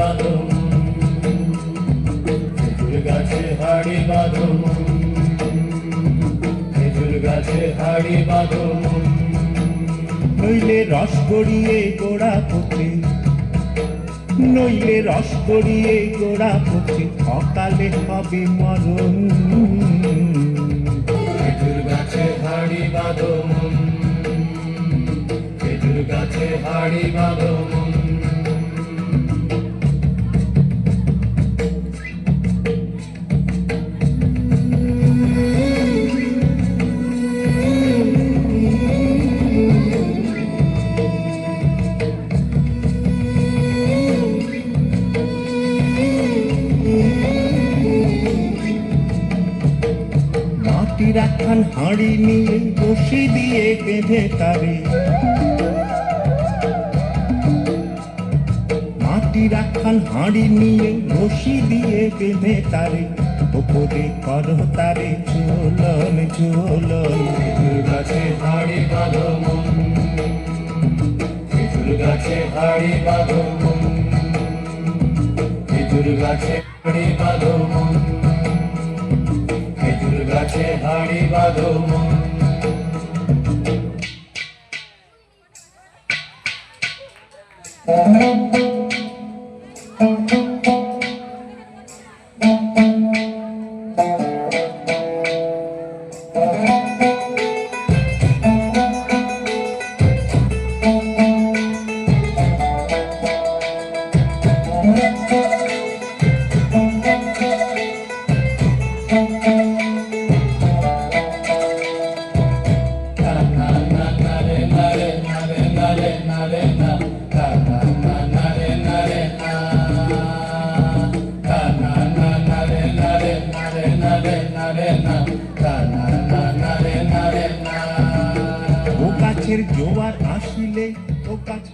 বাঁধো খেজুর গাছে হাড়ি বাঁধো খেজুর গাছে হাড়ি বাঁধো নইলে রস গড়িয়ে গোড়া পচে নইলে রস গড়িয়ে গোড়া পচে অকালে হবে মরণ খেজুর গাছে হাড়ি বাঁধো খেজুর গাছে হাড়ি বাঁধো মাটির একখান হাঁড়ি নিয়ে রশি দিয়ে বেঁধে তারে মাটির একখান হাঁড়ি নিয়ে রশি দিয়ে বেঁধে তারে ওপরে করো তারে ঝোলন ঝোলন খেজুর গাছে হাড়ি বাঁধো খেজুর গাছে হাড়ি বাঁধো খেজুর গাছে হাড়ি বাঁধো খেজুর গাছে হাড়ি বাঁধো ও গাছের জোয়ার আসিলে ও গাছ